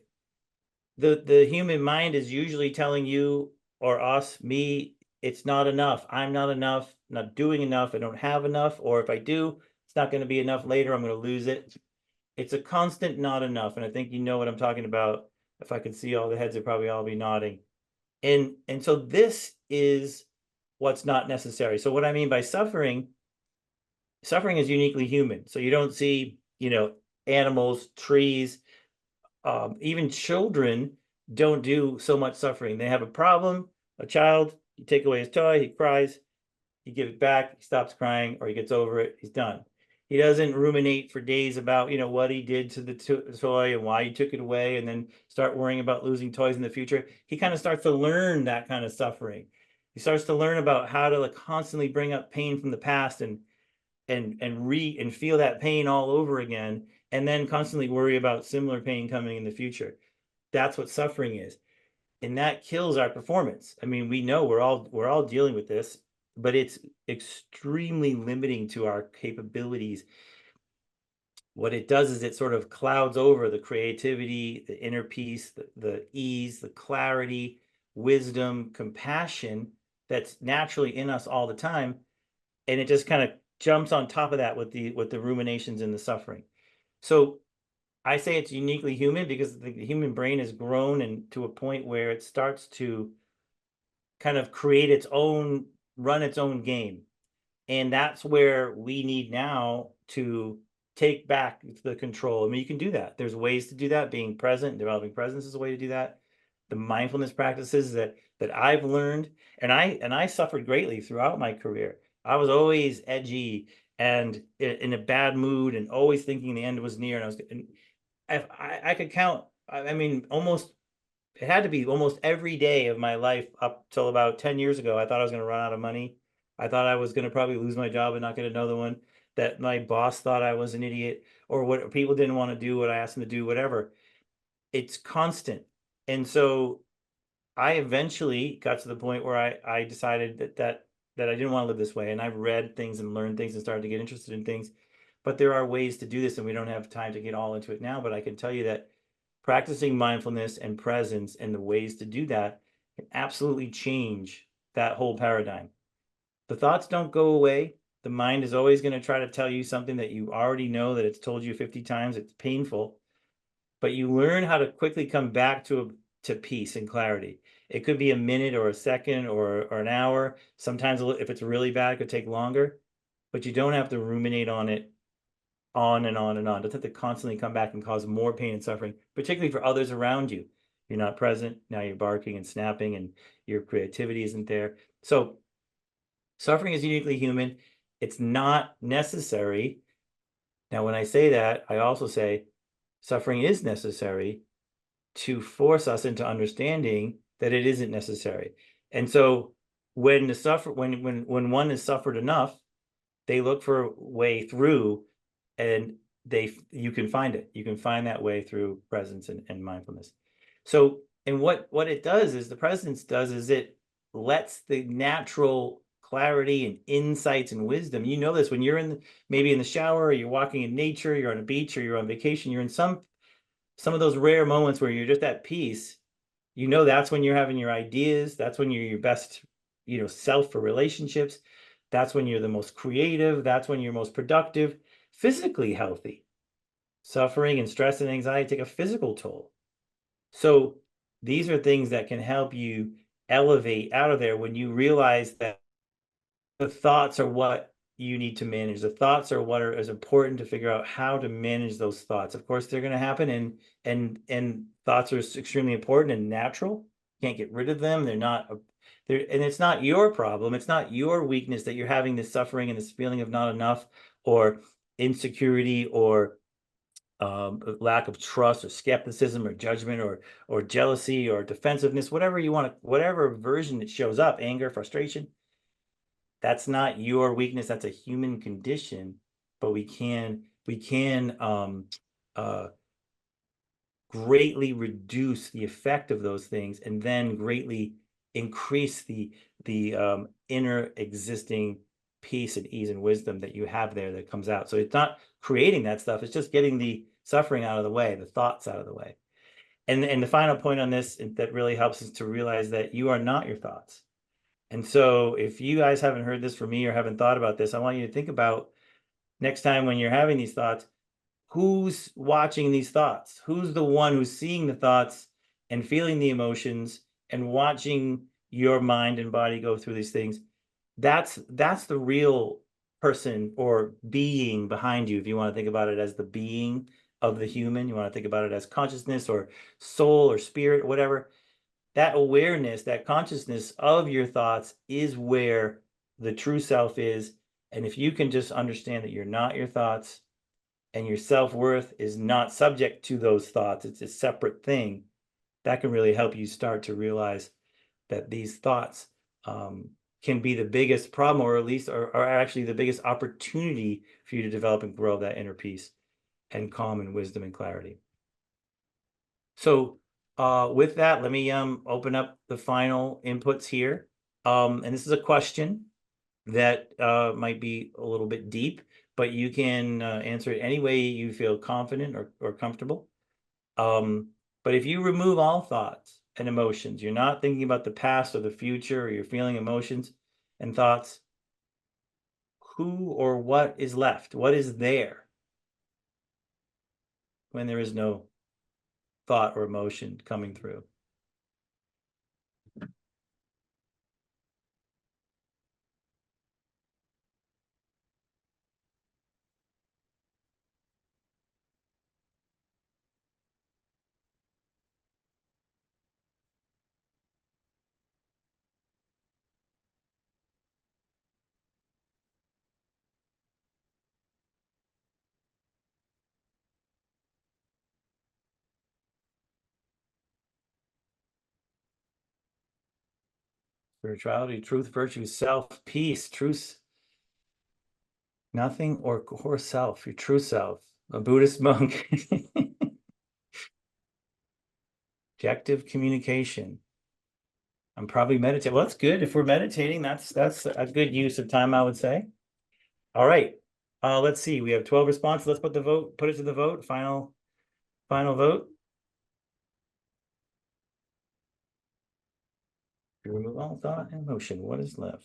The human mind is usually telling you or us, me, it's not enough. I'm not enough, not doing enough. I don't have enough. Or if I do, it's not going to be enough later. I'm going to lose it. It's a constant not enough. And I think you know what I'm talking about. If I could see all the heads, they'd probably all be nodding. And so this is what's not necessary. So what I mean by suffering is uniquely human. So you don't see, animals, trees, even children don't do so much suffering. They have a problem, a child, you take away his toy, he cries, you give it back, he stops crying, or he gets over it, he's done. He doesn't ruminate for days about, what he did to the toy and why he took it away, and then start worrying about losing toys in the future. He kind of starts to learn that kind of suffering. He starts to learn about how to constantly bring up pain from the past and feel that pain all over again, and then constantly worry about similar pain coming in the future. That's what suffering is. And that kills our performance. I mean, we know we're all dealing with this, but it's extremely limiting to our capabilities. What it does is it sort of clouds over the creativity, the inner peace, the ease, the clarity, wisdom, compassion that's naturally in us all the time. And it just kind of jumps on top of that with the ruminations and the suffering. So I say it's uniquely human because the human brain has grown and to a point where it starts to kind of run its own game. And that's where we need now to take back the control. I mean, you can do that. There's ways to do that. Being present, developing presence is a way to do that. The mindfulness practices that I've learned, and I suffered greatly throughout my career. I was always edgy and in a bad mood and always thinking the end was near. And I could count, I mean, it had to be almost every day of my life up till about 10 years ago. I thought I was going to run out of money. I thought I was going to probably lose my job and not get another one. That my boss thought I was an idiot, or what people didn't want to do what I asked them to do, whatever. It's constant. And so I eventually got to the point where I decided that I didn't want to live this way. And I've read things and learned things and started to get interested in things. But there are ways to do this, and we don't have time to get all into it now. But I can tell you that practicing mindfulness and presence and the ways to do that can absolutely change that whole paradigm. The thoughts don't go away. The mind is always going to try to tell you something that you already know that it's told you 50 times. It's painful, but you learn how to quickly come back to peace and clarity. It could be a minute or a second or an hour. Sometimes if it's really bad, it could take longer, but you don't have to ruminate on it on and on and on. Don't have to constantly come back and cause more pain and suffering, particularly for others around you. You're not present. Now you're barking and snapping and your creativity isn't there. So suffering is uniquely human. It's not necessary. Now, when I say that, I also say suffering is necessary to force us into understanding that it isn't necessary. And so when when one has suffered enough, they look for a way through, and you can find it. You can find that way through presence and mindfulness. So, and what it does is the presence does is it lets the natural clarity and insights and wisdom. You know this when you're maybe in the shower, or you're walking in nature, you're on a beach, or you're on vacation, you're in some of those rare moments where you're just at peace. You know, that's when you're having your ideas. That's when you're your best, self for relationships. That's when you're the most creative. That's when you're most productive, physically healthy. Suffering and stress and anxiety take a physical toll. So these are things that can help you elevate out of there when you realize that the thoughts are what you need to manage. The thoughts are what is important to figure out how to manage those thoughts. Of course, they're going to happen, and thoughts are extremely important and natural. You can't get rid of them. They're not and it's not your problem. It's not your weakness that you're having this suffering and this feeling of not enough, or insecurity, or lack of trust, or skepticism, or judgment, or jealousy, or defensiveness, whatever you want to, whatever version that shows up, anger, frustration. That's not your weakness. That's a human condition, but we can greatly reduce the effect of those things, and then greatly increase the inner existing peace and ease and wisdom that you have there that comes out. So it's not creating that stuff. It's just getting the suffering out of the way, the thoughts out of the way. And the final point on this that really helps is to realize that you are not your thoughts. And so if you guys haven't heard this from me or haven't thought about this, I want you to think about next time when you're having these thoughts, who's watching these thoughts? Who's the one who's seeing the thoughts and feeling the emotions and watching your mind and body go through these things? That's the real person or being behind you. If you want to think about it as the being of the human, you want to think about it as consciousness or soul or spirit, whatever. That awareness, that consciousness of your thoughts is where the true self is. And if you can just understand that you're not your thoughts, and your self-worth is not subject to those thoughts, it's a separate thing, that can really help you start to realize that these thoughts can be the biggest problem, or at least are actually the biggest opportunity for you to develop and grow that inner peace and calm and wisdom and clarity. So with that, let me open up the final inputs here. And this is a question that might be a little bit deep, but you can answer it any way you feel confident or comfortable. But if you remove all thoughts and emotions, you're not thinking about the past or the future, or you're feeling emotions and thoughts, who or what is left? What is there when there is no thought or emotion coming through? Spirituality, truth, virtue, self, peace, truth, nothing, or core self, your true self, a Buddhist monk. Objective communication. I'm probably meditating. Well, that's good. If we're meditating, that's a good use of time, I would say. All right. Let's see. We have 12 responses. Let's put it to the vote. Final vote. Remove all thought and emotion. What is left?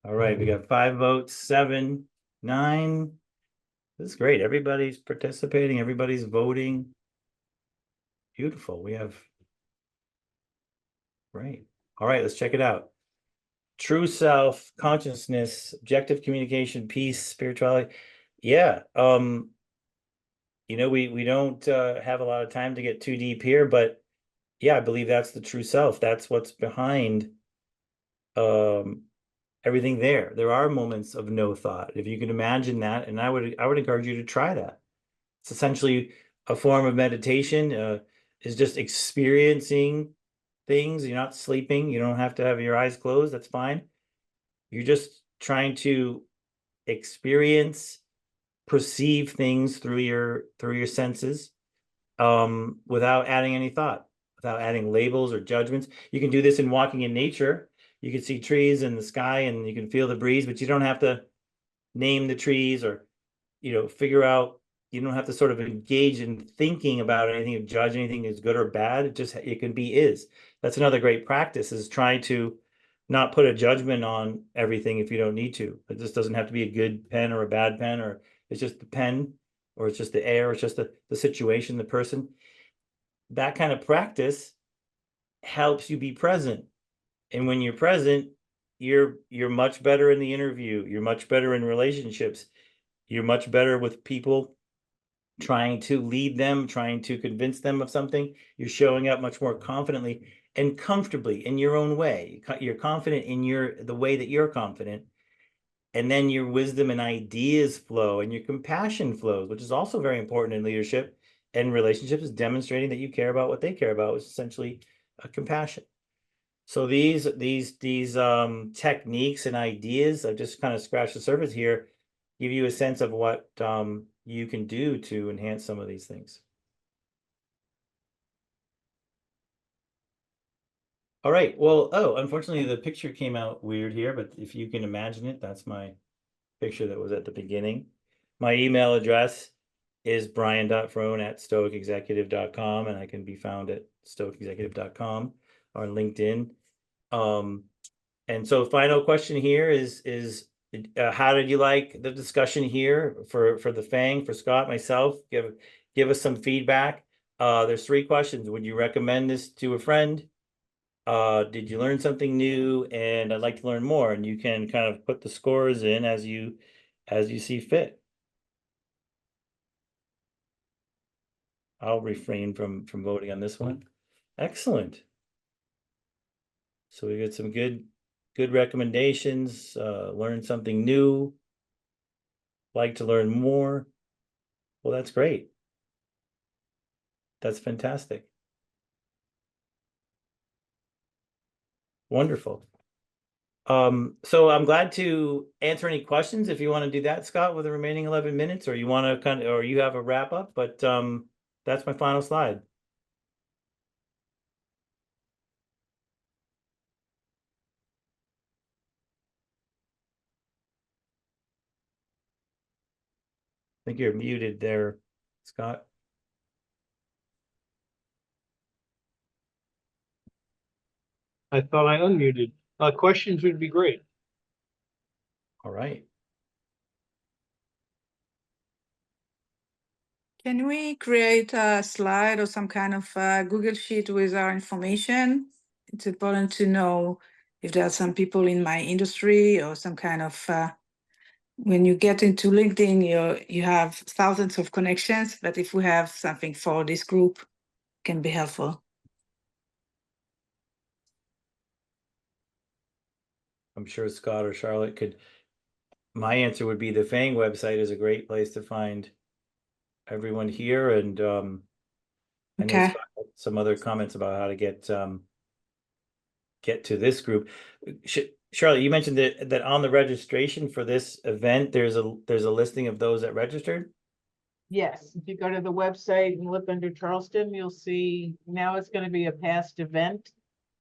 All right, we got 5 votes, 7, 9, This is great. Everybody's participating, everybody's voting. Beautiful. We have. Right. All right, let's check it out. True self, consciousness, objective communication, peace, spirituality. Yeah. We don't have a lot of time to get too deep here, but yeah, I believe that's the true self. That's what's behind um everything there. There are moments of no thought. If you can imagine that, and I would encourage you to try that. It's essentially a form of meditation, is just experiencing things. You're not sleeping. You don't have to have your eyes closed. That's fine. You're just trying to experience, perceive things through your senses, without adding any thought, without adding labels or judgments. You can do this in walking in nature. You can see trees in the sky and you can feel the breeze, but you don't have to name the trees or figure out. You don't have to sort of engage in thinking about anything or judge anything as good or bad. It can be is. That's another great practice, is trying to not put a judgment on everything if you don't need to. It just doesn't have to be a good pen or a bad pen, or it's just the pen, or it's just the air, it's just the situation, the person. That kind of practice helps you be present. And when you're present, you're much better in the interview. You're much better in relationships. You're much better with people, trying to lead them, trying to convince them of something. You're showing up much more confidently and comfortably in your own way. You're confident in the way that you're confident. And then your wisdom and ideas flow and your compassion flows, which is also very important in leadership and relationships, is demonstrating that you care about what they care about, which is essentially a compassion. So these techniques and ideas, I've just kind of scratched the surface here, give you a sense of what you can do to enhance some of these things. All right. Well, unfortunately, the picture came out weird here, but if you can imagine it, that's my picture that was at the beginning. My email address is brian.frohn@stoicexecutive.com, and I can be found at stoicexecutive.com or LinkedIn. And so final question here is how did you like the discussion here for the FANG, for Scott, myself? Give us some feedback. There's 3 questions. Would you recommend this to a friend? Did you learn something new? And I'd like to learn more. And you can kind of put the scores in as you see fit. I'll refrain from voting on this one. Excellent. So we got some good recommendations. Learn something new. Like to learn more. Well, that's great. That's fantastic. Wonderful. So I'm glad to answer any questions if you want to do that, Scott, with the remaining 11 minutes, or you want to or you have a wrap up, but that's my final slide. I think you're muted there, Scott. I thought I unmuted. Questions would be great. All right. Can we create a slide or some kind of Google Sheet with our information? It's important to know if there are some people in my industry or some kind of, when you get into LinkedIn, you have thousands of connections, but if we have something for this group, it can be helpful. I'm sure Scott or Charlotte could. My answer would be the FANG website is a great place to find everyone here, and I know Okay. Scott had some other comments about how to get to this group. Charlotte, you mentioned that on the registration for this event, there's a listing of those that registered. Yes, if you go to the website and look under Charleston, you'll see now it's going to be a past event,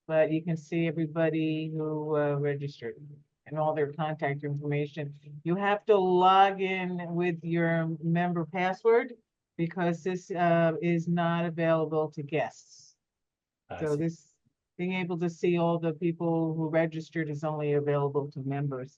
but you can see everybody who registered and all their contact information. You have to log in with your member password because this is not available to guests. I So see. this being able to see all the people who registered is only available to members.